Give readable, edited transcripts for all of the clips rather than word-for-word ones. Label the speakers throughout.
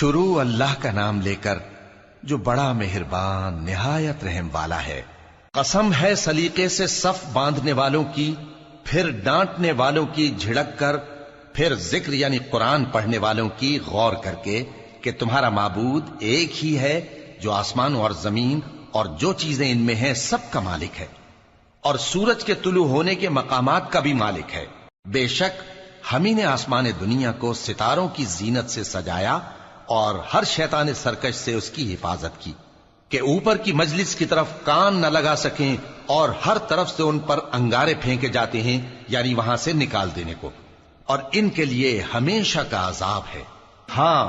Speaker 1: شروع اللہ کا نام لے کر جو بڑا مہربان نہایت رحم والا ہے۔ قسم ہے سلیقے سے صف باندھنے والوں کی، پھر ڈانٹنے والوں کی جھڑک کر، پھر ذکر یعنی قرآن پڑھنے والوں کی غور کر کے کہ تمہارا معبود ایک ہی ہے جو آسمان اور زمین اور جو چیزیں ان میں ہیں سب کا مالک ہے، اور سورج کے طلوع ہونے کے مقامات کا بھی مالک ہے۔ بے شک ہم ہی نے آسمان دنیا کو ستاروں کی زینت سے سجایا اور ہر شیطان سرکش سے اس کی حفاظت کی کہ اوپر کی مجلس کی طرف کان نہ لگا سکیں، اور ہر طرف سے ان پر انگارے پھینکے جاتے ہیں یعنی وہاں سے نکال دینے کو، اور ان کے لیے ہمیشہ کا عذاب ہے۔ ہاں،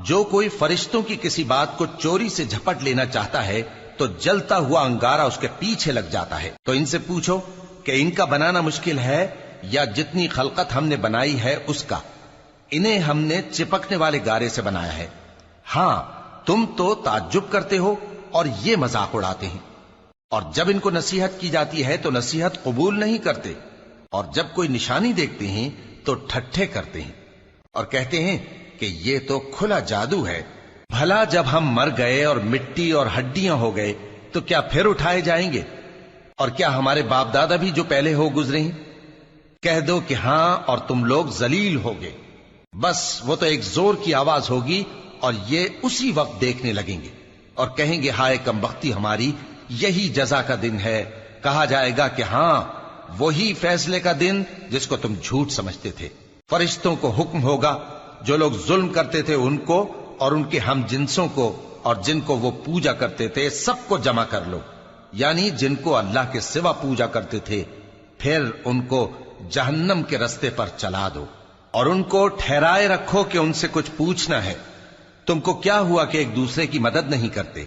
Speaker 1: جو کوئی فرشتوں کی کسی بات کو چوری سے جھپٹ لینا چاہتا ہے تو جلتا ہوا انگارہ اس کے پیچھے لگ جاتا ہے۔ تو ان سے پوچھو کہ ان کا بنانا مشکل ہے یا جتنی خلقت ہم نے بنائی ہے اس کا؟ انہیں ہم نے چپکنے والے گارے سے بنایا ہے۔ ہاں، تم تو تعجب کرتے ہو اور یہ مذاق اڑاتے ہیں، اور جب ان کو نصیحت کی جاتی ہے تو نصیحت قبول نہیں کرتے، اور جب کوئی نشانی دیکھتے ہیں تو ٹھٹھے کرتے ہیں اور کہتے ہیں کہ یہ تو کھلا جادو ہے۔ بھلا جب ہم مر گئے اور مٹی اور ہڈیاں ہو گئے تو کیا پھر اٹھائے جائیں گے؟ اور کیا ہمارے باپ دادا بھی جو پہلے ہو گزرے ہیں؟ کہہ دو کہ ہاں، اور تم لوگ ذلیل ہوگے۔ بس وہ تو ایک زور کی آواز ہوگی اور یہ اسی وقت دیکھنے لگیں گے اور کہیں گے ہائے کمبختی ہماری، یہی جزا کا دن ہے۔ کہا جائے گا کہ ہاں، وہی فیصلے کا دن جس کو تم جھوٹ سمجھتے تھے۔ فرشتوں کو حکم ہوگا جو لوگ ظلم کرتے تھے ان کو اور ان کے ہم جنسوں کو اور جن کو وہ پوجا کرتے تھے سب کو جمع کر لو، یعنی جن کو اللہ کے سوا پوجا کرتے تھے، پھر ان کو جہنم کے رستے پر چلا دو اور ان کو ٹھہرائے رکھو کہ ان سے کچھ پوچھنا ہے۔ تم کو کیا ہوا کہ ایک دوسرے کی مدد نہیں کرتے؟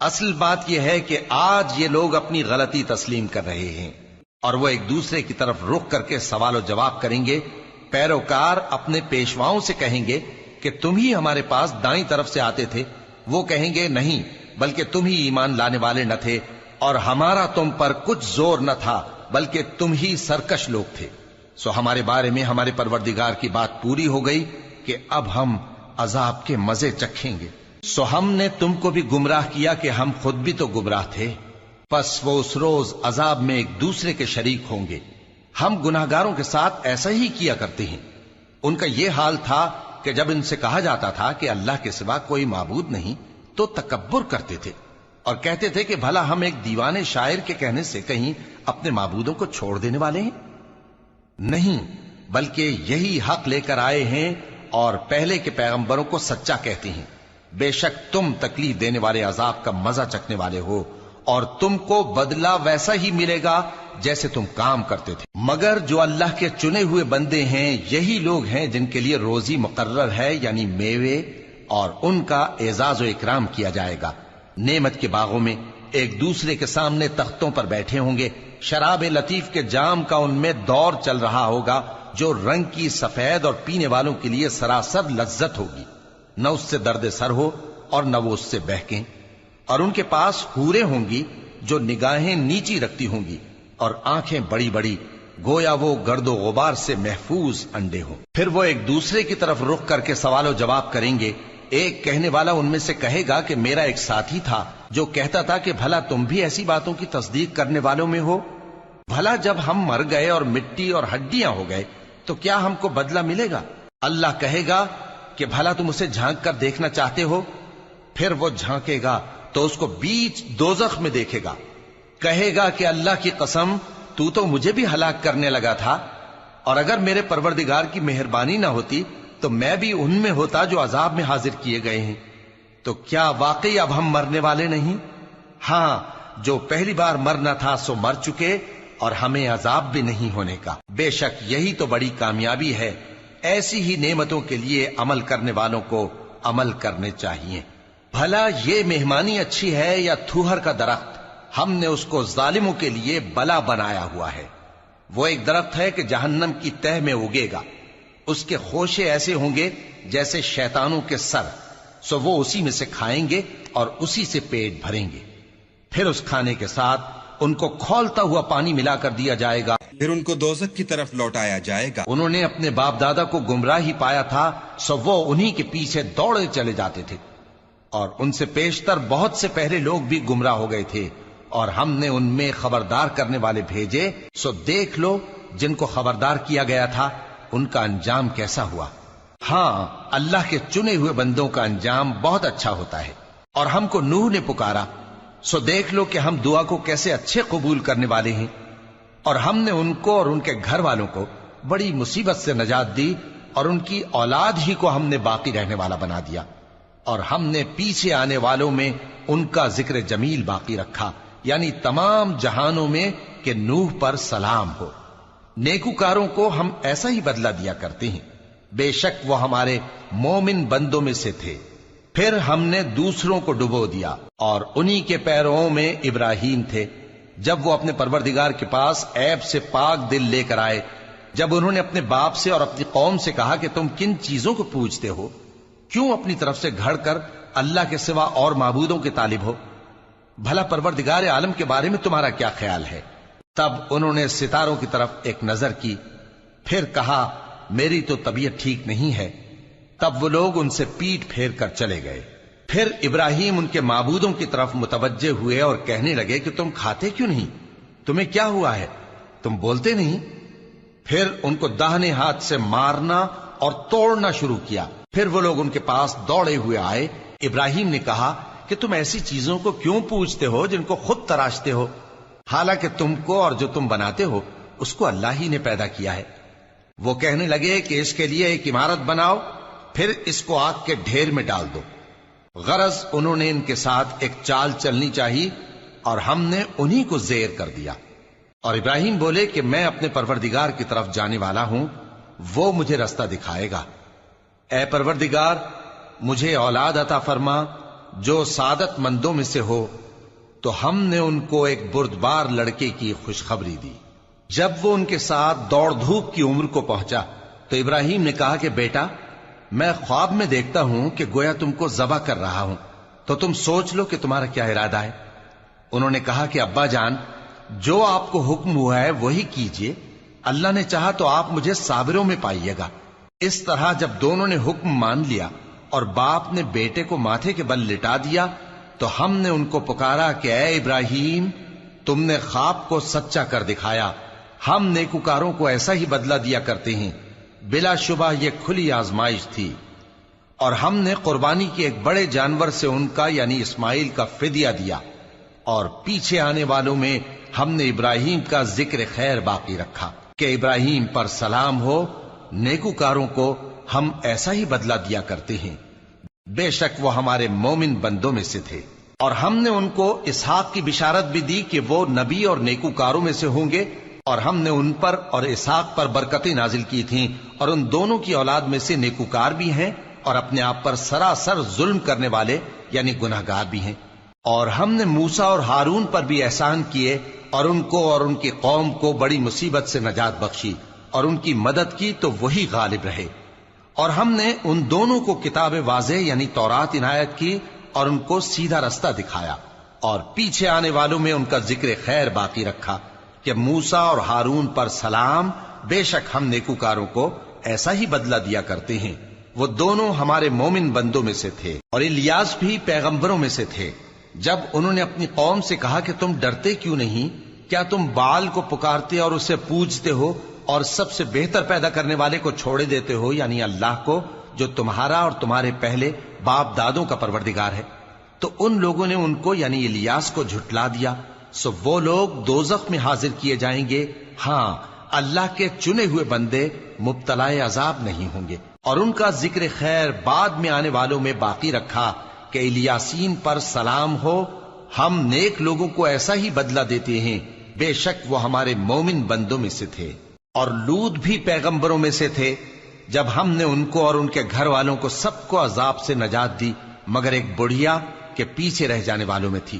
Speaker 1: اصل بات یہ ہے کہ آج یہ لوگ اپنی غلطی تسلیم کر رہے ہیں اور وہ ایک دوسرے کی طرف رخ کر کے سوال و جواب کریں گے۔ پیروکار اپنے پیشواؤں سے کہیں گے کہ تم ہی ہمارے پاس دائیں طرف سے آتے تھے۔ وہ کہیں گے نہیں، بلکہ تم ہی ایمان لانے والے نہ تھے اور ہمارا تم پر کچھ زور نہ تھا، بلکہ تم ہی سرکش لوگ تھے۔ سو ہمارے بارے میں ہمارے پروردگار کی بات پوری ہو گئی کہ اب ہم عذاب کے مزے چکھیں گے۔ سو ہم نے تم کو بھی گمراہ کیا کہ ہم خود بھی تو گمراہ تھے، پس وہ اس روز عذاب میں ایک دوسرے کے شریک ہوں گے۔ ہم گناہگاروں کے ساتھ ایسا ہی کیا کرتے ہیں۔ ان کا یہ حال تھا کہ جب ان سے کہا جاتا تھا کہ اللہ کے سوا کوئی معبود نہیں تو تکبر کرتے تھے اور کہتے تھے کہ بھلا ہم ایک دیوانے شاعر کے کہنے سے کہیں اپنے معبودوں کو چھوڑ دینے والے ہیں؟ نہیں، بلکہ یہی حق لے کر آئے ہیں اور پہلے کے پیغمبروں کو سچا کہتے ہیں۔ بے شک تم تکلیف دینے والے عذاب کا مزہ چکھنے والے ہو اور تم کو بدلہ ویسا ہی ملے گا جیسے تم کام کرتے تھے۔ مگر جو اللہ کے چنے ہوئے بندے ہیں یہی لوگ ہیں جن کے لیے روزی مقرر ہے، یعنی میوے، اور ان کا اعزاز و اکرام کیا جائے گا۔ نعمت کے باغوں میں ایک دوسرے کے سامنے تختوں پر بیٹھے ہوں گے، شراب لطیف کے جام کا ان میں دور چل رہا ہوگا جو رنگ کی سفید اور پینے والوں کے لیے سراسر لذت ہوگی، نہ اس سے درد سر ہو اور نہ وہ اس سے بہکیں۔ اور ان کے پاس حوریں ہوں گی جو نگاہیں نیچی رکھتی ہوں گی اور آنکھیں بڑی بڑی، گویا وہ گرد و غبار سے محفوظ انڈے ہوں۔ پھر وہ ایک دوسرے کی طرف رخ کر کے سوال و جواب کریں گے۔ ایک کہنے والا ان میں سے کہے گا کہ میرا ایک ساتھی تھا جو کہتا تھا کہ بھلا تم بھی ایسی باتوں کی تصدیق کرنے والوں میں ہو؟ بھلا جب ہم مر گئے اور مٹی اور ہڈیاں ہو گئے تو کیا ہم کو بدلہ ملے گا؟ اللہ کہے گا کہ بھلا تم اسے جھانک کر دیکھنا چاہتے ہو؟ پھر وہ جھانکے گا تو اس کو بیچ دوزخ میں دیکھے گا، کہے گا کہ اللہ کی قسم تو مجھے بھی ہلاک کرنے لگا تھا، اور اگر میرے پروردگار کی مہربانی نہ ہوتی تو میں بھی ان میں ہوتا جو عذاب میں حاضر کیے گئے ہیں۔ تو کیا واقعی اب ہم مرنے والے نہیں؟ ہاں، جو پہلی بار مرنا تھا سو مر چکے اور ہمیں عذاب بھی نہیں ہونے کا۔ بے شک یہی تو بڑی کامیابی ہے۔ ایسی ہی نعمتوں کے لیے عمل کرنے والوں کو عمل کرنے چاہیے۔ بھلا یہ مہمانی اچھی ہے یا تھوہر کا درخت؟ ہم نے اس کو ظالموں کے لیے بلا بنایا ہوا ہے۔ وہ ایک درخت ہے کہ جہنم کی تہ میں اگے گا، اس کے خوشے ایسے ہوں گے جیسے شیطانوں کے سر، سو وہ اسی میں سے کھائیں گے اور اسی سے پیٹ بھریں گے۔ پھر اس کھانے کے ساتھ ان کو کھولتا ہوا پانی ملا کر دیا جائے گا،
Speaker 2: پھر ان کو دوزخ کی طرف لوٹایا جائے گا۔
Speaker 1: انہوں نے اپنے باپ دادا کو گمراہی پایا تھا، سو وہ انہی کے پیچھے دوڑے چلے جاتے تھے، اور ان سے پیشتر بہت سے پہلے لوگ بھی گمراہ ہو گئے تھے، اور ہم نے ان میں خبردار کرنے والے بھیجے، سو دیکھ لو جن کو خبردار کیا گیا تھا ان کا انجام کیسا ہوا۔ ہاں، اللہ کے چنے ہوئے بندوں کا انجام بہت اچھا ہوتا ہے۔ اور ہم کو نوح نے پکارا، سو دیکھ لو کہ ہم دعا کو کیسے اچھے قبول کرنے والے ہیں، اور ہم نے ان کو اور ان کے گھر والوں کو بڑی مصیبت سے نجات دی، اور ان کی اولاد ہی کو ہم نے باقی رہنے والا بنا دیا، اور ہم نے پیچھے آنے والوں میں ان کا ذکر جمیل باقی رکھا، یعنی تمام جہانوں میں کہ نوح پر سلام ہو۔ نیکوکاروں کو ہم ایسا ہی بدلہ دیا کرتے ہیں، بے شک وہ ہمارے مومن بندوں میں سے تھے۔ پھر ہم نے دوسروں کو ڈبو دیا، اور انہی کے پیروں میں ابراہیم تھے، جب وہ اپنے پروردگار کے پاس عیب سے پاک دل لے کر آئے، جب انہوں نے اپنے باپ سے اور اپنی قوم سے کہا کہ تم کن چیزوں کو پوجتے ہو، کیوں اپنی طرف سے گھڑ کر اللہ کے سوا اور معبودوں کے طالب ہو؟ بھلا پروردگار عالم کے بارے میں تمہارا کیا خیال ہے؟ تب انہوں نے ستاروں کی طرف ایک نظر کی، پھر کہا میری تو طبیعت ٹھیک نہیں ہے۔ تب وہ لوگ ان سے پیٹ پھیر کر چلے گئے۔ پھر ابراہیم ان کے معبودوں کی طرف متوجہ ہوئے اور کہنے لگے کہ تم کھاتے کیوں نہیں؟ تمہیں کیا ہوا ہے؟ تم بولتے نہیں؟ پھر ان کو داہنے ہاتھ سے مارنا اور توڑنا شروع کیا۔ پھر وہ لوگ ان کے پاس دوڑے ہوئے آئے۔ ابراہیم نے کہا کہ تم ایسی چیزوں کو کیوں پوجتے ہو جن کو خود تراشتے ہو، حالانکہ تم کو اور جو تم بناتے ہو اس کو اللہ ہی نے پیدا کیا ہے۔ وہ کہنے لگے کہ اس کے لیے ایک عمارت بناؤ، پھر اس کو آگ کے ڈھیر میں ڈال دو۔ غرض انہوں نے ان کے ساتھ ایک چال چلنی چاہی، اور ہم نے انہی کو زیر کر دیا۔ اور ابراہیم بولے کہ میں اپنے پروردگار کی طرف جانے والا ہوں، وہ مجھے رستہ دکھائے گا۔ اے پروردگار، مجھے اولاد عطا فرما جو سعادت مندوں میں سے ہو۔ تو ہم نے ان کو ایک بردبار لڑکے کی خوشخبری دی۔ جب وہ ان کے ساتھ دوڑ دھوپ کی عمر کو پہنچا تو ابراہیم نے کہا کہ بیٹا، میں خواب میں دیکھتا ہوں کہ گویا تم کو ذبح کر رہا ہوں، تو تم سوچ لو کہ تمہارا کیا ارادہ ہے۔ انہوں نے کہا کہ ابا جان، جو آپ کو حکم ہوا ہے وہی کیجئے، اللہ نے چاہا تو آپ مجھے صابروں میں پائیے گا۔ اس طرح جب دونوں نے حکم مان لیا اور باپ نے بیٹے کو ماتھے کے بل لٹا دیا، تو ہم نے ان کو پکارا کہ اے ابراہیم، تم نے خواب کو سچا کر دکھایا، ہم نیکوکاروں کو ایسا ہی بدلہ دیا کرتے ہیں۔ بلا شبہ یہ کھلی آزمائش تھی، اور ہم نے قربانی کی ایک بڑے جانور سے ان کا یعنی اسماعیل کا فدیہ دیا، اور پیچھے آنے والوں میں ہم نے ابراہیم کا ذکر خیر باقی رکھا کہ ابراہیم پر سلام ہو۔ نیکوکاروں کو ہم ایسا ہی بدلہ دیا کرتے ہیں، بے شک وہ ہمارے مومن بندوں میں سے تھے۔ اور ہم نے ان کو اسحاق کی بشارت بھی دی کہ وہ نبی اور نیکوکاروں میں سے ہوں گے، اور ہم نے ان پر اور اسحاق پر برکتیں نازل کی تھیں، اور ان دونوں کی اولاد میں سے نیکوکار بھی ہیں اور اپنے آپ پر سراسر ظلم کرنے والے یعنی گناہگار بھی ہیں۔ اور ہم نے موسیٰ اور ہارون پر بھی احسان کیے، اور ان کو اور ان کی قوم کو بڑی مصیبت سے نجات بخشی، اور ان کی مدد کی تو وہی غالب رہے۔ اور ہم نے ان دونوں کو کتاب واضح یعنی تورات عنایت کی، اور ان کو سیدھا رستہ دکھایا، اور پیچھے آنے والوں میں ان کا ذکر خیر باقی رکھا کہ موسیٰ اور ہارون پر سلام، بے شک ہم نیکوکاروں کو ایسا ہی بدلہ دیا کرتے ہیں۔ وہ دونوں ہمارے مومن بندوں میں سے تھے، اور الیاس بھی پیغمبروں میں سے تھے۔ جب انہوں نے اپنی قوم سے کہا کہ تم ڈرتے کیوں نہیں؟ کیا تم بال کو پکارتے اور اسے پوجتے ہو، اور سب سے بہتر پیدا کرنے والے کو چھوڑے دیتے ہو یعنی اللہ کو، جو تمہارا اور تمہارے پہلے باپ دادوں کا پروردگار ہے؟ تو ان لوگوں نے ان کو یعنی الیاس کو جھٹلا دیا، سو وہ لوگ دوزخ میں حاضر کیے جائیں گے۔ ہاں، اللہ کے چنے ہوئے بندے مبتلا عذاب نہیں ہوں گے۔ اور ان کا ذکر خیر بعد میں آنے والوں میں باقی رکھا کہ الیاسین پر سلام ہو، ہم نیک لوگوں کو ایسا ہی بدلہ دیتے ہیں، بے شک وہ ہمارے مومن بندوں میں سے تھے۔ اور لوط بھی پیغمبروں میں سے تھے، جب ہم نے ان کو اور ان کے گھر والوں کو سب کو عذاب سے نجات دی، مگر ایک بڑھیا کہ پیچھے رہ جانے والوں میں تھی۔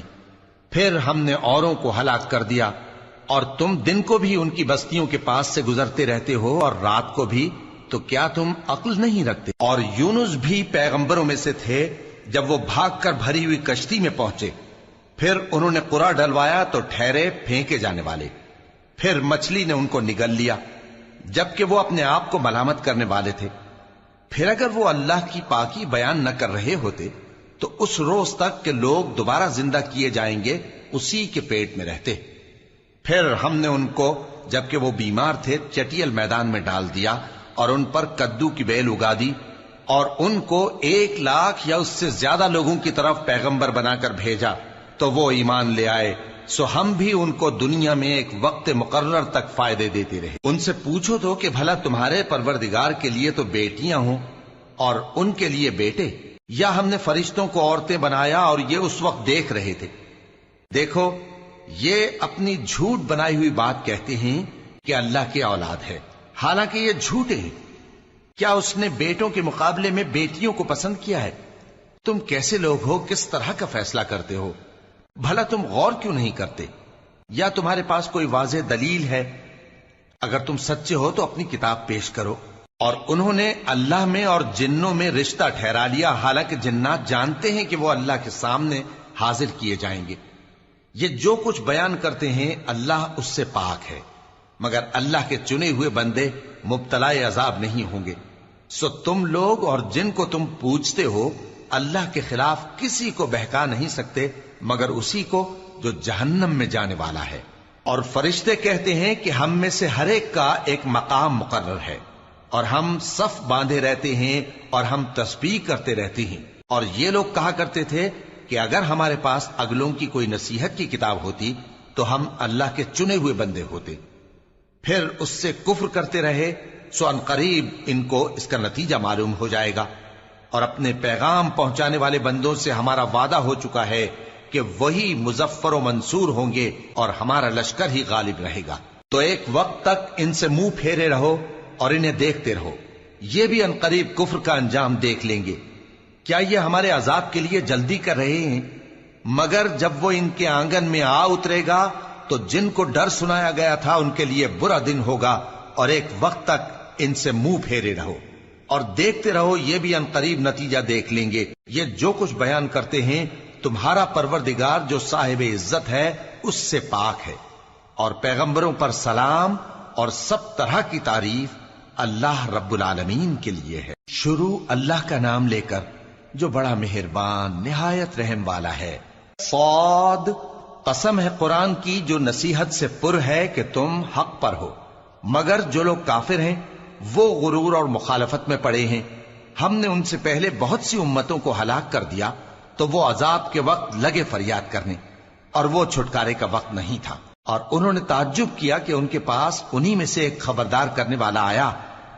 Speaker 1: پھر ہم نے اوروں کو ہلاک کر دیا، اور تم دن کو بھی ان کی بستیوں کے پاس سے گزرتے رہتے ہو اور رات کو بھی، تو کیا تم عقل نہیں رکھتے؟ اور یونس بھی پیغمبروں میں سے تھے، جب وہ بھاگ کر بھری ہوئی کشتی میں پہنچے، پھر انہوں نے قرا ڈلوایا تو ٹھہرے پھینکے جانے والے، پھر مچھلی نے ان کو نگل لیا جبکہ وہ اپنے آپ کو ملامت کرنے والے تھے۔ پھر اگر وہ اللہ کی پاکی بیان نہ کر رہے ہوتے تو اس روز تک کہ لوگ دوبارہ زندہ کیے جائیں گے اسی کے پیٹ میں رہتے۔ پھر ہم نے ان کو جبکہ وہ بیمار تھے چٹیل میدان میں ڈال دیا اور ان پر کدو کی بیل اگا دی، اور ان کو 1,00,000 یا اس سے زیادہ لوگوں کی طرف پیغمبر بنا کر بھیجا تو وہ ایمان لے آئے، سو ہم بھی ان کو دنیا میں ایک وقت مقرر تک فائدے دیتے رہے۔ ان سے پوچھو تو کہ بھلا تمہارے پروردگار کے لیے تو بیٹیاں ہوں اور ان کے لیے بیٹے، یا ہم نے فرشتوں کو عورتیں بنایا اور یہ اس وقت دیکھ رہے تھے؟ دیکھو، یہ اپنی جھوٹ بنائی ہوئی بات کہتے ہیں کہ اللہ کی اولاد ہے، حالانکہ یہ جھوٹے ہیں۔ کیا اس نے بیٹوں کے مقابلے میں بیٹیوں کو پسند کیا ہے؟ تم کیسے لوگ ہو، کس طرح کا فیصلہ کرتے ہو؟ بھلا تم غور کیوں نہیں کرتے؟ یا تمہارے پاس کوئی واضح دلیل ہے؟ اگر تم سچے ہو تو اپنی کتاب پیش کرو۔ اور انہوں نے اللہ میں اور جنوں میں رشتہ ٹھہرا لیا، حالانکہ جنات جانتے ہیں کہ وہ اللہ کے سامنے حاضر کیے جائیں گے۔ یہ جو کچھ بیان کرتے ہیں اللہ اس سے پاک ہے، مگر اللہ کے چنے ہوئے بندے مبتلا عذاب نہیں ہوں گے۔ سو تم لوگ اور جن کو تم پوجتے ہو اللہ کے خلاف کسی کو بہکا نہیں سکتے مگر اسی کو جو جہنم میں جانے والا ہے۔ اور فرشتے کہتے ہیں کہ ہم میں سے ہر ایک کا ایک مقام مقرر ہے، اور ہم صف باندھے رہتے ہیں اور ہم تسبیح کرتے رہتے ہیں۔ اور یہ لوگ کہا کرتے تھے کہ اگر ہمارے پاس اگلوں کی کوئی نصیحت کی کتاب ہوتی تو ہم اللہ کے چنے ہوئے بندے ہوتے۔ پھر اس سے کفر کرتے رہے، سو ان قریب ان کو اس کا نتیجہ معلوم ہو جائے گا۔ اور اپنے پیغام پہنچانے والے بندوں سے ہمارا وعدہ ہو چکا ہے کہ وہی مظفر و منصور ہوں گے اور ہمارا لشکر ہی غالب رہے گا۔ تو ایک وقت تک ان سے منہ پھیرے رہو اور انہیں دیکھتے رہو، یہ بھی ان قریب کفر کا انجام دیکھ لیں گے۔ کیا یہ ہمارے عذاب کے لیے جلدی کر رہے ہیں؟ مگر جب وہ ان کے آنگن میں آ اترے گا تو جن کو ڈر سنایا گیا تھا ان کے لیے برا دن ہوگا، اور ایک وقت تک ان سے منہ پھیرے رہو اور دیکھتے رہو، یہ بھی ان قریب نتیجہ دیکھ لیں گے۔ یہ جو کچھ بیان کرتے ہیں تمہارا پروردگار جو صاحب عزت ہے اس سے پاک ہے، اور پیغمبروں پر سلام اور سب طرح کی تعریف اللہ رب العالمین کے لیے ہے۔ شروع اللہ کا نام لے کر جو بڑا مہربان نہایت رحم والا ہے۔ صاد، قسم ہے قرآن کی جو نصیحت سے پر ہے کہ تم حق پر ہو، مگر جو لوگ کافر ہیں وہ غرور اور مخالفت میں پڑے ہیں۔ ہم نے ان سے پہلے بہت سی امتوں کو ہلاک کر دیا تو وہ عذاب کے وقت لگے فریاد کرنے، اور وہ چھٹکارے کا وقت نہیں تھا۔ اور انہوں نے تعجب کیا کہ ان کے پاس انہی میں سے ایک خبردار کرنے والا آیا،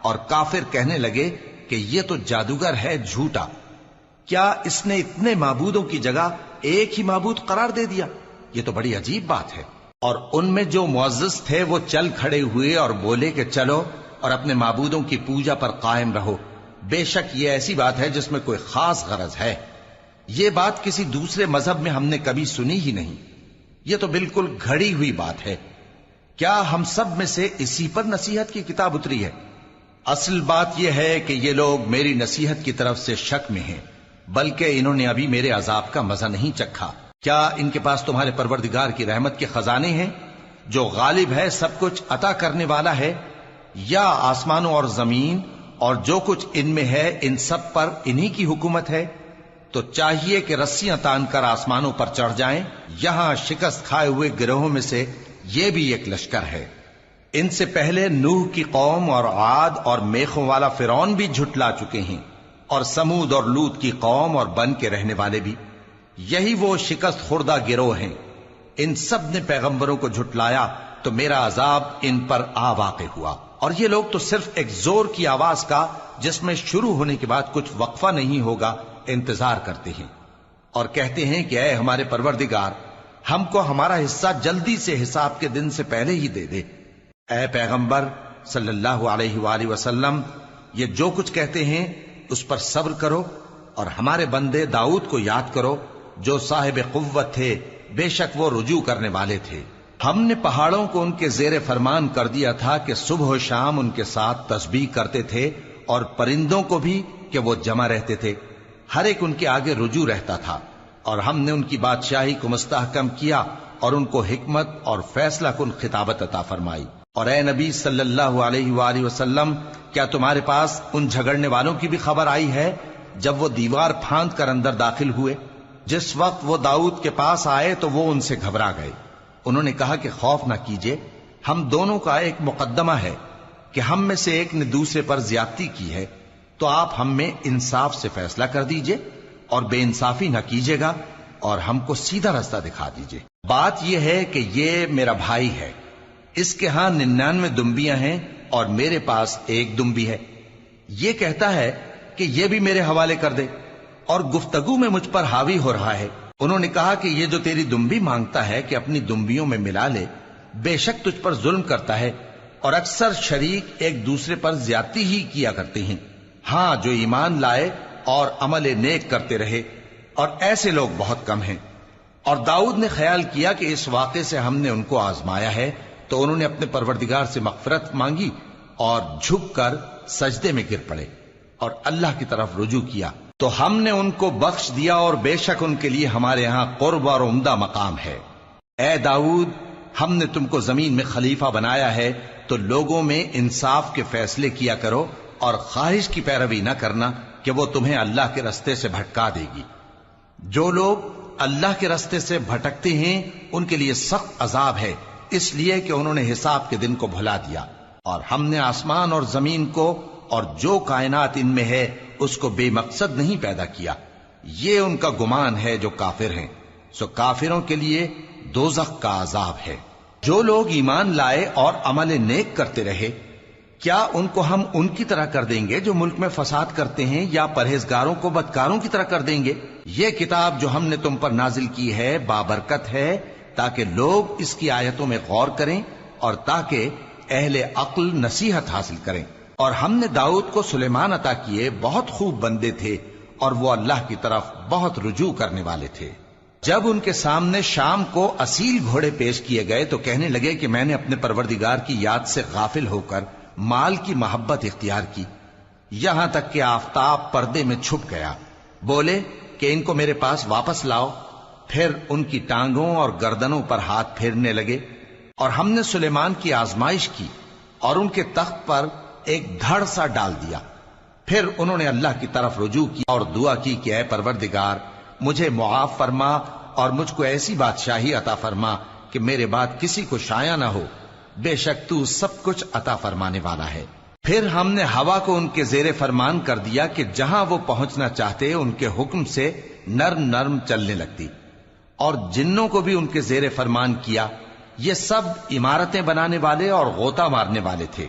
Speaker 1: اور کافر کہنے لگے کہ یہ تو جادوگر ہے جھوٹا، کیا اس نے اتنے معبودوں کی جگہ ایک ہی معبود قرار دے دیا؟ یہ تو بڑی عجیب بات ہے۔ اور ان میں جو معزز تھے وہ چل کھڑے ہوئے اور بولے کہ چلو اور اپنے معبودوں کی پوجا پر قائم رہو، بے شک یہ ایسی بات ہے جس میں کوئی خاص غرض ہے۔ یہ بات کسی دوسرے مذہب میں ہم نے کبھی سنی ہی نہیں، یہ تو بالکل گھڑی ہوئی بات ہے۔ کیا ہم سب میں سے اسی پر نصیحت کی کتاب اتری ہے؟ اصل بات یہ ہے کہ یہ لوگ میری نصیحت کی طرف سے شک میں ہیں، بلکہ انہوں نے ابھی میرے عذاب کا مزہ نہیں چکھا۔ کیا ان کے پاس تمہارے پروردگار کی رحمت کے خزانے ہیں جو غالب ہے، سب کچھ عطا کرنے والا ہے؟ یا آسمانوں اور زمین اور جو کچھ ان میں ہے ان سب پر انہی کی حکومت ہے؟ تو چاہیے کہ رسیاں تان کر آسمانوں پر چڑھ جائیں۔ یہاں شکست کھائے ہوئے گروہوں میں سے یہ بھی ایک لشکر ہے۔ ان سے پہلے نوح کی قوم اور عاد اور میخوں والا فرعون بھی جھٹلا چکے ہیں، اور سمود اور لوط کی قوم اور بن کے رہنے والے بھی، یہی وہ شکست خوردہ گروہ ہیں۔ ان سب نے پیغمبروں کو جھٹلایا تو میرا عذاب ان پر آ واقع ہوا، اور یہ لوگ تو صرف ایک زور کی آواز کا جس میں شروع ہونے کے بعد کچھ وقفہ نہیں ہوگا انتظار کرتے ہیں، اور کہتے ہیں کہ اے ہمارے پروردگار، ہم کو ہمارا حصہ جلدی سے حساب کے دن سے پہلے ہی دے دے۔ اے پیغمبر صلی اللہ علیہ وآلہ وسلم، یہ جو کچھ کہتے ہیں اس پر صبر کرو، اور ہمارے بندے داؤد کو یاد کرو جو صاحب قوت تھے، بے شک وہ رجوع کرنے والے تھے۔ ہم نے پہاڑوں کو ان کے زیر فرمان کر دیا تھا کہ صبح و شام ان کے ساتھ تسبیح کرتے تھے، اور پرندوں کو بھی کہ وہ جمع رہتے تھے، ہر ایک ان کے آگے رجوع رہتا تھا۔ اور ہم نے ان کی بادشاہی کو مستحکم کیا اور ان کو حکمت اور فیصلہ کن خطابت عطا فرمائی۔ اور اے نبی صلی اللہ علیہ وآلہ وسلم، کیا تمہارے پاس ان جھگڑنے والوں کی بھی خبر آئی ہے جب وہ دیوار پھاند کر اندر داخل ہوئے؟ جس وقت وہ داؤد کے پاس آئے تو وہ ان سے گھبرا گئے۔ انہوں نے کہا کہ خوف نہ کیجیے، ہم دونوں کا ایک مقدمہ ہے کہ ہم میں سے ایک نے دوسرے پر زیادتی کی ہے، تو آپ ہم میں انصاف سے فیصلہ کر دیجئے اور بے انصافی نہ کیجیے گا اور ہم کو سیدھا راستہ دکھا دیجئے۔ بات یہ ہے کہ یہ میرا بھائی ہے، اس کے ہاں 99 دمبیاں ہیں اور میرے پاس ایک دمبی ہے۔ یہ کہتا ہے کہ یہ بھی میرے حوالے کر دے اور گفتگو میں مجھ پر حاوی ہو رہا ہے۔ انہوں نے کہا کہ یہ جو تیری دمبی مانگتا ہے کہ اپنی دمبیوں میں ملا لے، بے شک تجھ پر ظلم کرتا ہے اور اکثر شریک ایک دوسرے پر زیادتی ہی کیا کرتے ہیں۔ ہاں، جو ایمان لائے اور عمل نیک کرتے رہے، اور ایسے لوگ بہت کم ہیں۔ اور داؤد نے خیال کیا کہ اس واقعے سے ہم نے ان کو آزمایا ہے، تو انہوں نے اپنے پروردگار سے مغفرت مانگی اور جھک کر سجدے میں گر پڑے اور اللہ کی طرف رجوع کیا، تو ہم نے ان کو بخش دیا، اور بے شک ان کے لیے ہمارے ہاں قرب اور عمدہ مقام ہے۔ اے داؤد، ہم نے تم کو زمین میں خلیفہ بنایا ہے، تو لوگوں میں انصاف کے فیصلے کیا کرو اور خواہش کی پیروی نہ کرنا کہ وہ تمہیں اللہ کے رستے سے بھٹکا دے گی۔ جو لوگ اللہ کے رستے سے بھٹکتے ہیں ان کے لیے سخت عذاب ہے، اس لیے کہ انہوں نے حساب کے دن کو بھلا دیا۔ اور ہم نے آسمان اور زمین کو اور جو کائنات ان میں ہے اس کو بے مقصد نہیں پیدا کیا۔ یہ ان کا گمان ہے جو کافر ہیں، سو کافروں کے لیے دوزخ کا عذاب ہے۔ جو لوگ ایمان لائے اور عمل نیک کرتے رہے، کیا ان کو ہم ان کی طرح کر دیں گے جو ملک میں فساد کرتے ہیں، یا پرہیزگاروں کو بدکاروں کی طرح کر دیں گے؟ یہ کتاب جو ہم نے تم پر نازل کی ہے بابرکت ہے، تاکہ لوگ اس کی آیتوں میں غور کریں اور تاکہ اہل عقل نصیحت حاصل کریں۔ اور ہم نے داؤد کو سلیمان عطا کیے، بہت خوب بندے تھے اور وہ اللہ کی طرف بہت رجوع کرنے والے تھے۔ جب ان کے سامنے شام کو اصیل گھوڑے پیش کیے گئے تو کہنے لگے کہ میں نے اپنے پروردگار کی یاد سے غافل ہو کر مال کی محبت اختیار کی، یہاں تک کہ آفتاب پردے میں چھپ گیا۔ بولے کہ ان کو میرے پاس واپس لاؤ۔ پھر ان کی ٹانگوں اور گردنوں پر ہاتھ پھیرنے لگے، اور ہم نے سلیمان کی آزمائش کی اور ان کے تخت پر ایک دھڑ سا ڈال دیا۔ پھر انہوں نے اللہ کی طرف رجوع کی اور دعا کی کہ اے پروردگار، مجھے معاف فرما اور مجھ کو ایسی بادشاہی عطا فرما کہ میرے بعد کسی کو شایع نہ ہو، بے شک تو سب کچھ عطا فرمانے والا ہے۔ پھر ہم نے ہوا کو ان کے زیر فرمان کر دیا کہ جہاں وہ پہنچنا چاہتے ان کے حکم سے نرم نرم چلنے لگتی، اور جنوں کو بھی ان کے زیر فرمان کیا۔ یہ سب عمارتیں بنانے والے اور غوطہ مارنے والے تھے،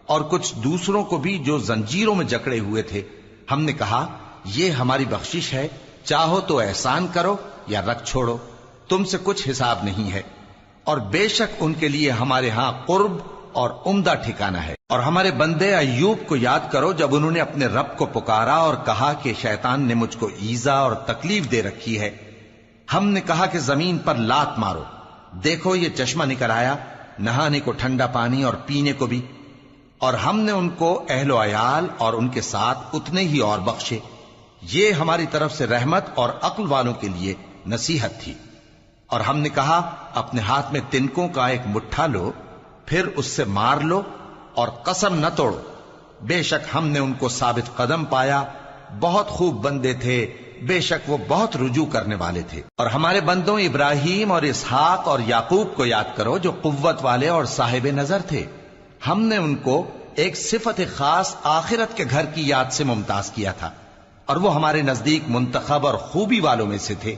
Speaker 1: اور کچھ دوسروں کو بھی جو زنجیروں میں جکڑے ہوئے تھے۔ ہم نے کہا یہ ہماری بخشش ہے، چاہو تو احسان کرو یا رکھ چھوڑو، تم سے کچھ حساب نہیں ہے، اور بے شک ان کے لیے ہمارے ہاں قرب اور عمدہ ٹھکانہ ہے۔ اور ہمارے بندے ایوب کو یاد کرو جب انہوں نے اپنے رب کو پکارا اور کہا کہ شیطان نے مجھ کو ایذا اور تکلیف دے رکھی ہے۔ ہم نے کہا کہ زمین پر لات مارو، دیکھو یہ چشمہ نکل آیا، نہانے کو ٹھنڈا پانی اور پینے کو بھی۔ اور ہم نے ان کو اہل و عیال اور ان کے ساتھ اتنے ہی اور بخشے۔ یہ ہماری طرف سے رحمت اور عقل والوں کے لیے نصیحت تھی۔ اور ہم نے کہا اپنے ہاتھ میں تنکوں کا ایک مٹھا لو، پھر اس سے مار لو اور قسم نہ توڑو، بے شک ہم نے ان کو ثابت قدم پایا، بہت خوب بندے تھے، بے شک وہ بہت رجوع کرنے والے تھے۔ اور ہمارے بندوں ابراہیم اور اسحاق اور یعقوب کو یاد کرو جو قوت والے اور صاحب نظر تھے۔ ہم نے ان کو ایک صفت خاص آخرت کے گھر کی یاد سے ممتاز کیا تھا، اور وہ ہمارے نزدیک منتخب اور خوبی والوں میں سے تھے۔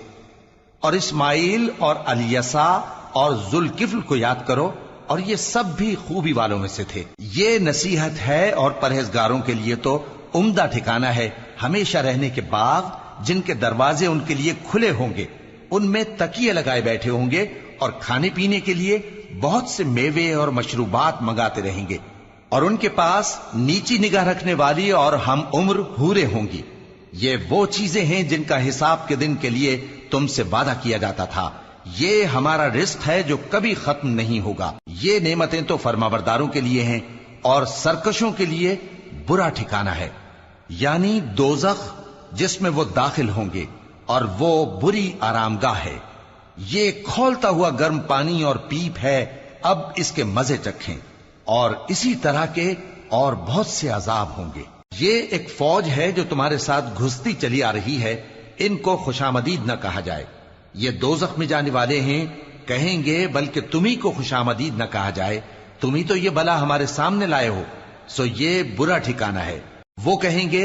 Speaker 1: اور اسماعیل اور الیسع اور ذوالکفل کو یاد کرو، اور یہ سب بھی خوبی والوں میں سے تھے۔ یہ نصیحت ہے اور پرہیزگاروں کے لیے تو عمدہ ٹھکانہ ہے، ہمیشہ رہنے کے باغ جن کے دروازے ان کے لیے کھلے ہوں گے، ان میں تکیے لگائے بیٹھے ہوں گے، اور کھانے پینے کے لیے بہت سے میوے اور مشروبات منگاتے رہیں گے، اور ان کے پاس نیچی نگاہ رکھنے والی اور ہم عمر حوریں ہوں گی۔ یہ وہ چیزیں ہیں جن کا حساب کے دن کے لیے تم سے وعدہ کیا جاتا تھا، یہ ہمارا رزق ہے جو کبھی ختم نہیں ہوگا۔ یہ نعمتیں تو فرمانبرداروں کے لیے ہیں، اور سرکشوں کے لیے برا ٹھکانہ ہے، یعنی دوزخ جس میں وہ داخل ہوں گے۔ اور وہ بری آرامگاہ ہے۔ یہ کھولتا ہوا گرم پانی اور پیپ ہے، اب اس کے مزے چکھیں، اور اسی طرح کے اور بہت سے عذاب ہوں گے۔ یہ ایک فوج ہے جو تمہارے ساتھ گھستی چلی آ رہی ہے، ان کو خوشامدید نہ کہا جائے۔ یہ دوزخ میں جانے والے ہیں، کہیں گے بلکہ تمہیں کو خوشامدید نہ کہا جائے، تمہیں تو یہ بلا ہمارے سامنے لائے ہو، سو یہ برا ٹھکانہ ہے۔ وہ کہیں گے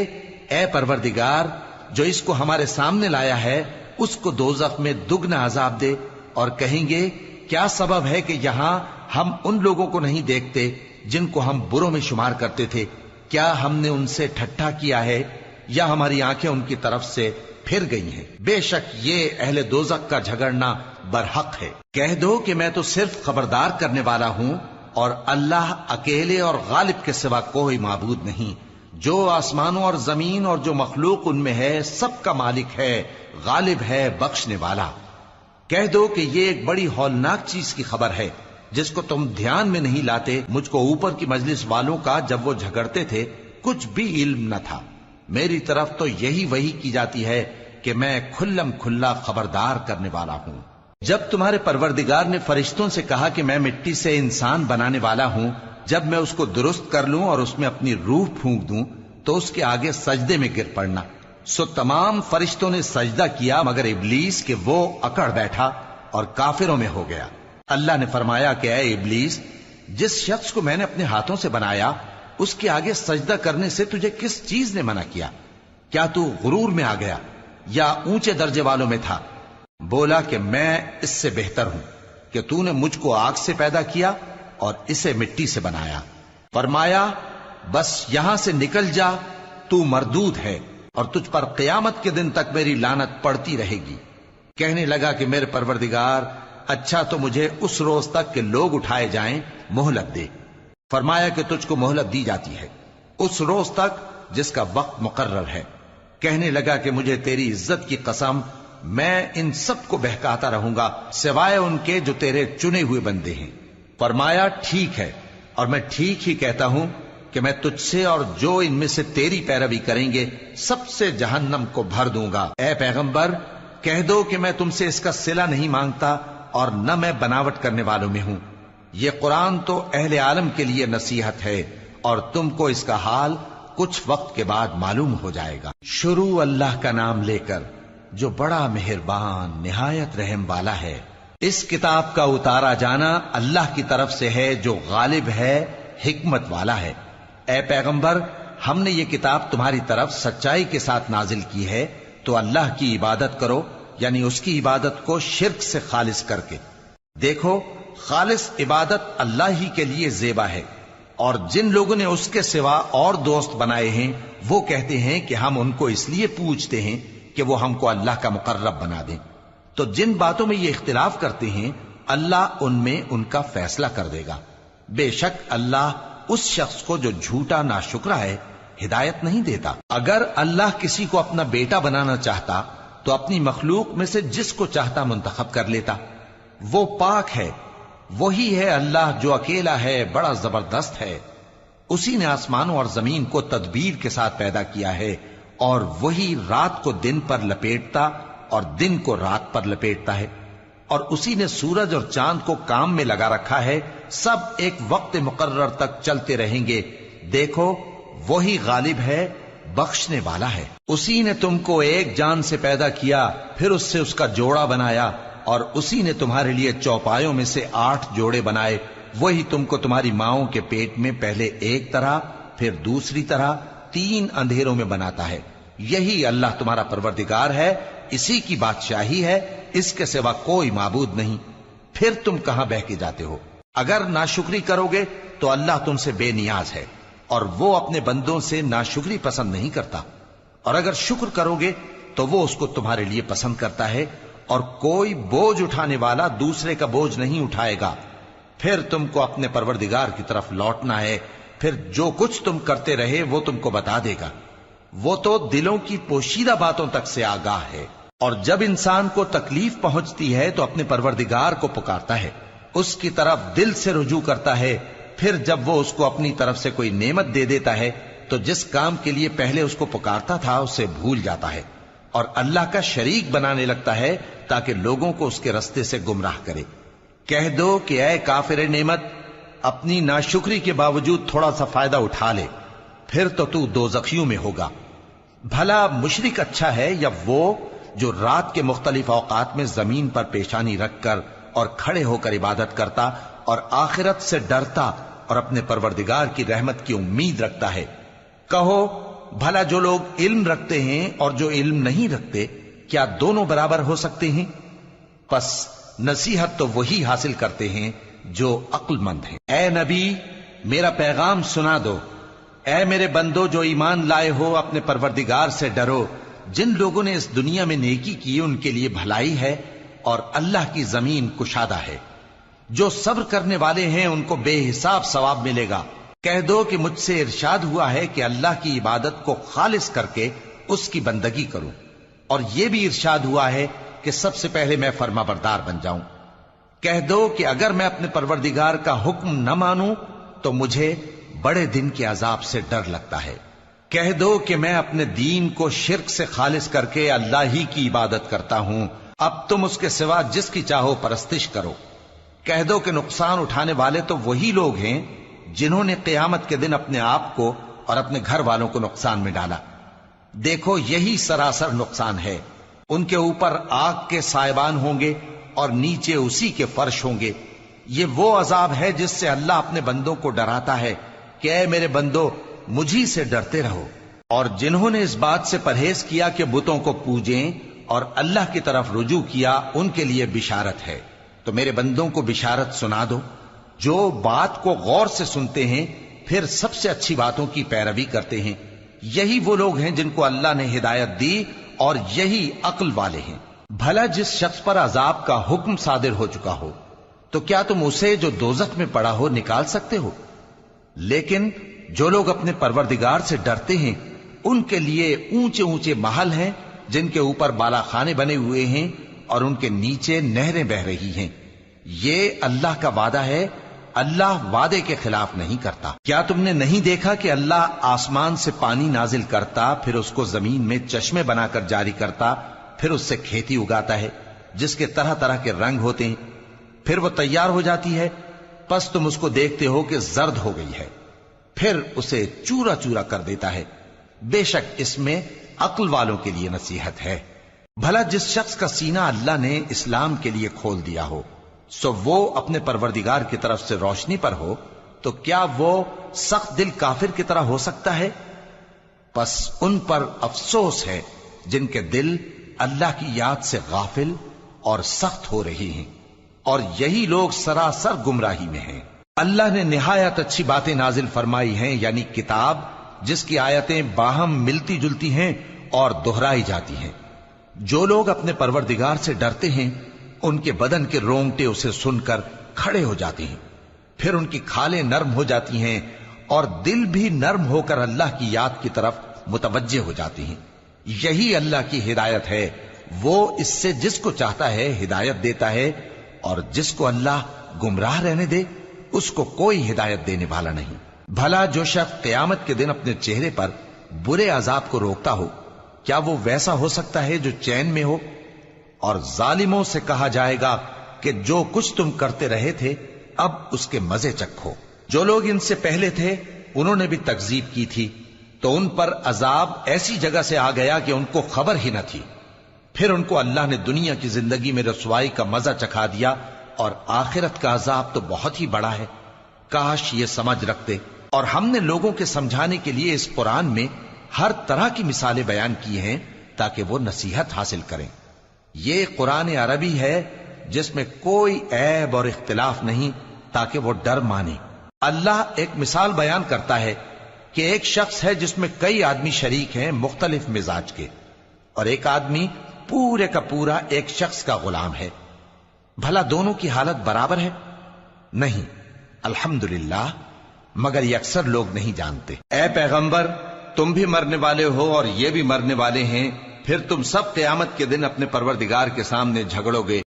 Speaker 1: اے پروردگار، جو اس کو ہمارے سامنے لایا ہے اس کو دوزخ میں دگنا عذاب دے، اور کہیں گے کیا سبب ہے کہ یہاں ہم ان لوگوں کو نہیں دیکھتے جن کو ہم بروں میں شمار کرتے تھے؟ کیا ہم نے ان سے ٹھٹھا کیا ہے یا ہماری آنکھیں ان کی طرف سے پھر گئی ہیں؟ بے شک یہ اہل دوزخ کا جھگڑنا برحق ہے۔ کہہ دو کہ میں تو صرف خبردار کرنے والا ہوں، اور اللہ اکیلے اور غالب کے سوا کوئی معبود نہیں۔ جو آسمانوں اور زمین اور جو مخلوق ان میں ہے سب کا مالک ہے، غالب ہے، بخشنے والا۔ کہہ دو کہ یہ ایک بڑی ہولناک چیز کی خبر ہے جس کو تم دھیان میں نہیں لاتے۔ مجھ کو اوپر کی مجلس والوں کا جب وہ جھگڑتے تھے کچھ بھی علم نہ تھا، میری طرف تو یہی وحی کی جاتی ہے کہ میں کھلم کھلا خبردار کرنے والا ہوں۔ جب تمہارے پروردگار نے فرشتوں سے کہا کہ میں مٹی سے انسان بنانے والا ہوں، جب میں اس کو درست کر لوں اور اس میں اپنی روح پھونک دوں تو اس کے آگے سجدے میں گر پڑنا۔ سو تمام فرشتوں نے سجدہ کیا مگر ابلیس کہ وہ اکڑ بیٹھا اور کافروں میں ہو گیا۔ اللہ نے فرمایا کہ اے ابلیس، جس شخص کو میں نے اپنے ہاتھوں سے بنایا اس کے آگے سجدہ کرنے سے تجھے کس چیز نے منع کیا؟ کیا تو غرور میں آ گیا یا اونچے درجے والوں میں تھا؟ بولا کہ میں اس سے بہتر ہوں کہ تو نے مجھ کو آگ سے پیدا کیا اور اسے مٹی سے بنایا۔ فرمایا بس یہاں سے نکل جا، تو مردود ہے اور تجھ پر قیامت کے دن تک میری لعنت پڑتی رہے گی۔ کہنے لگا کہ میرے پروردگار، اچھا تو مجھے اس روز تک کہ لوگ اٹھائے جائیں مہلت دے۔ فرمایا کہ تجھ کو مہلت دی جاتی ہے اس روز تک جس کا وقت مقرر ہے۔ کہنے لگا کہ مجھے تیری عزت کی قسم، میں ان سب کو بہکاتا رہوں گا سوائے ان کے جو تیرے چنے ہوئے بندے ہیں۔ فرمایا ٹھیک ہے، اور میں ٹھیک ہی کہتا ہوں کہ میں تجھ سے اور جو ان میں سے تیری پیروی کریں گے سب سے جہنم کو بھر دوں گا۔ اے پیغمبر، کہہ دو کہ میں تم سے اس کا صلہ نہیں مانگتا اور نہ میں بناوٹ کرنے والوں میں ہوں۔ یہ قرآن تو اہل عالم کے لیے نصیحت ہے اور تم کو اس کا حال کچھ وقت کے بعد معلوم ہو جائے گا۔ شروع اللہ کا نام لے کر جو بڑا مہربان نہایت رحم والا ہے۔ اس کتاب کا اتارا جانا اللہ کی طرف سے ہے جو غالب ہے، حکمت والا ہے۔ اے پیغمبر، ہم نے یہ کتاب تمہاری طرف سچائی کے ساتھ نازل کی ہے، تو اللہ کی عبادت کرو، یعنی اس کی عبادت کو شرک سے خالص کر کے۔ دیکھو، خالص عبادت اللہ ہی کے لیے زیبا ہے، اور جن لوگوں نے اس کے سوا اور دوست بنائے ہیں وہ کہتے ہیں کہ ہم ان کو اس لیے پوچھتے ہیں کہ وہ ہم کو اللہ کا مقرب بنا دیں۔ تو جن باتوں میں یہ اختلاف کرتے ہیں اللہ ان میں ان کا فیصلہ کر دے گا۔ بے شک اللہ اس شخص کو جو جھوٹا ناشکرا ہے ہدایت نہیں دیتا۔ اگر اللہ کسی کو اپنا بیٹا بنانا چاہتا تو اپنی مخلوق میں سے جس کو چاہتا منتخب کر لیتا۔ وہ پاک ہے، وہی ہے اللہ جو اکیلا ہے، بڑا زبردست ہے۔ اسی نے آسمانوں اور زمین کو تدبیر کے ساتھ پیدا کیا ہے، اور وہی رات کو دن پر لپیٹتا اور دن کو رات پر لپیٹتا ہے، اور اسی نے سورج اور چاند کو کام میں لگا رکھا ہے، سب ایک وقت مقرر تک چلتے رہیں گے۔ دیکھو، وہی غالب ہے، بخشنے والا ہے۔ اسی نے تم کو ایک جان سے پیدا کیا، پھر اس سے اس کا جوڑا بنایا، اور اسی نے تمہارے لیے چوپایوں میں سے 8 جوڑے بنائے۔ وہی تم کو تمہاری ماؤں کے پیٹ میں پہلے ایک طرح پھر دوسری طرح 3 اندھیروں میں بناتا ہے۔ یہی اللہ تمہارا پروردگار ہے، اسی کی بادشاہی ہے، اس کے سوا کوئی معبود نہیں۔ پھر تم کہاں بہ کے جاتے ہو؟ اگر ناشکری کرو گے تو اللہ تم سے بے نیاز ہے، اور وہ اپنے بندوں سے ناشکری پسند نہیں کرتا، اور اگر شکر کرو گے تو وہ اس کو تمہارے لیے پسند کرتا ہے، اور کوئی بوجھ اٹھانے والا دوسرے کا بوجھ نہیں اٹھائے گا۔ پھر تم کو اپنے پروردگار کی طرف لوٹنا ہے، پھر جو کچھ تم کرتے رہے وہ تم کو بتا دے گا۔ وہ تو دلوں کی پوشیدہ باتوں تک سے آگاہ ہے، اور جب انسان کو تکلیف پہنچتی ہے تو اپنے پروردگار کو پکارتا ہے، اس کی طرف دل سے رجوع کرتا ہے۔ پھر جب وہ اس کو اپنی طرف سے کوئی نعمت دے دیتا ہے تو جس کام کے لیے پہلے اس کو پکارتا تھا اسے بھول جاتا ہے۔ اور اللہ کا شریک بنانے لگتا ہے تاکہ لوگوں کو اس کے رستے سے گمراہ کرے۔ کہہ دو کہ اے کافر نعمت، اپنی ناشکری کے باوجود تھوڑا سا فائدہ اٹھا لے، پھر تو دوزخیوں میں ہوگا۔ بھلا مشرک اچھا ہے یا وہ جو رات کے مختلف اوقات میں زمین پر پیشانی رکھ کر اور کھڑے ہو کر عبادت کرتا اور آخرت سے ڈرتا اور اپنے پروردگار کی رحمت کی امید رکھتا ہے۔ کہو بھلا جو لوگ علم رکھتے ہیں اور جو علم نہیں رکھتے، کیا دونوں برابر ہو سکتے ہیں؟ پس نصیحت تو وہی حاصل کرتے ہیں جو عقل مند ہیں۔ اے نبی، میرا پیغام سنا دو۔ اے میرے بندو جو ایمان لائے ہو، اپنے پروردگار سے ڈرو۔ جن لوگوں نے اس دنیا میں نیکی کی ان کے لیے بھلائی ہے اور اللہ کی زمین کشادہ ہے۔ جو صبر کرنے والے ہیں ان کو بے حساب ثواب ملے گا۔ کہہ دو کہ مجھ سے ارشاد ہوا ہے کہ اللہ کی عبادت کو خالص کر کے اس کی بندگی کروں، اور یہ بھی ارشاد ہوا ہے کہ سب سے پہلے میں فرما بردار بن جاؤں۔ کہہ دو کہ اگر میں اپنے پروردگار کا حکم نہ مانوں تو مجھے بڑے دن کے عذاب سے ڈر لگتا ہے۔ کہہ دو کہ میں اپنے دین کو شرک سے خالص کر کے اللہ ہی کی عبادت کرتا ہوں، اب تم اس کے سوا جس کی چاہو پرستش کرو۔ کہہ دو کہ نقصان اٹھانے والے تو وہی لوگ ہیں جنہوں نے قیامت کے دن اپنے آپ کو اور اپنے گھر والوں کو نقصان میں ڈالا۔ دیکھو یہی سراسر نقصان ہے۔ ان کے اوپر آگ کے سائبان ہوں گے اور نیچے اسی کے فرش ہوں گے۔ یہ وہ عذاب ہے جس سے اللہ اپنے بندوں کو ڈراتا ہے کہ اے میرے بندو، مجھی سے ڈرتے رہو۔ اور جنہوں نے اس بات سے پرہیز کیا کہ بتوں کو پوجیں اور اللہ کی طرف رجوع کیا، ان کے لیے بشارت ہے۔ تو میرے بندوں کو بشارت سنا دو جو بات کو غور سے سنتے ہیں، پھر سب سے اچھی باتوں کی پیروی کرتے ہیں۔ یہی وہ لوگ ہیں جن کو اللہ نے ہدایت دی اور یہی عقل والے ہیں۔ بھلا جس شخص پر عذاب کا حکم صادر ہو چکا ہو، تو کیا تم اسے جو دوزخ میں پڑا ہو نکال سکتے ہو؟ لیکن جو لوگ اپنے پروردگار سے ڈرتے ہیں ان کے لیے اونچے اونچے محل ہیں جن کے اوپر بالا خانے بنے ہوئے ہیں اور ان کے نیچے نہریں بہ رہی ہیں۔ یہ اللہ کا وعدہ ہے، اللہ وعدے کے خلاف نہیں کرتا۔ کیا تم نے نہیں دیکھا کہ اللہ آسمان سے پانی نازل کرتا، پھر اس کو زمین میں چشمے بنا کر جاری کرتا، پھر اس سے کھیتی اگاتا ہے جس کے طرح طرح کے رنگ ہوتے ہیں، پھر وہ تیار ہو جاتی ہے، پس تم اس کو دیکھتے ہو کہ زرد ہو گئی ہے، پھر اسے چورا چورا کر دیتا ہے۔ بے شک اس میں عقل والوں کے لیے نصیحت ہے۔ بھلا جس شخص کا سینہ اللہ نے اسلام کے لیے کھول دیا ہو، سو وہ اپنے پروردگار کی طرف سے روشنی پر ہو، تو کیا وہ سخت دل کافر کی طرح ہو سکتا ہے؟ پس ان پر افسوس ہے جن کے دل اللہ کی یاد سے غافل اور سخت ہو رہی ہیں، اور یہی لوگ سراسر گمراہی میں ہیں۔ اللہ نے نہایت اچھی باتیں نازل فرمائی ہیں، یعنی کتاب جس کی آیتیں باہم ملتی جلتی ہیں اور دہرائی جاتی ہیں۔ جو لوگ اپنے پروردگار سے ڈرتے ہیں ان کے بدن کے رونگٹے اسے سن کر کھڑے ہو جاتے ہیں، پھر ان کی کھالیں نرم ہو جاتی ہیں اور دل بھی نرم ہو کر اللہ کی یاد کی طرف متوجہ ہو جاتی ہیں۔ یہی اللہ کی ہدایت ہے، وہ اس سے جس کو چاہتا ہے ہدایت دیتا ہے، اور جس کو اللہ گمراہ رہنے دے اس کو کوئی ہدایت دینے والا نہیں۔ بھلا جو شخص قیامت کے دن اپنے چہرے پر برے عذاب کو روکتا ہو، کیا وہ ویسا ہو سکتا ہے جو چین میں ہو؟ اور ظالموں سے کہا جائے گا کہ جو کچھ تم کرتے رہے تھے اب اس کے مزے چکھو۔ جو لوگ ان سے پہلے تھے انہوں نے بھی تکذیب کی تھی، تو ان پر عذاب ایسی جگہ سے آ گیا کہ ان کو خبر ہی نہ تھی۔ پھر ان کو اللہ نے دنیا کی زندگی میں رسوائی کا مزہ چکھا دیا، اور آخرت کا عذاب تو بہت ہی بڑا ہے۔ کاش یہ سمجھ رکھتے۔ اور ہم نے لوگوں کے سمجھانے کے لیے اس قرآن میں ہر طرح کی مثالیں بیان کی ہیں تاکہ وہ نصیحت حاصل کریں۔ یہ قرآن عربی ہے جس میں کوئی عیب اور اختلاف نہیں، تاکہ وہ ڈر مانے۔ اللہ ایک مثال بیان کرتا ہے کہ ایک شخص ہے جس میں کئی آدمی شریک ہیں مختلف مزاج کے، اور ایک آدمی پورے کا پورا ایک شخص کا غلام ہے۔ بھلا دونوں کی حالت برابر ہے؟ نہیں، الحمدللہ، مگر یہ اکثر لوگ نہیں جانتے۔ اے پیغمبر، تم بھی مرنے والے ہو اور یہ بھی مرنے والے ہیں، پھر تم سب قیامت کے دن اپنے پروردگار کے سامنے جھگڑو گے۔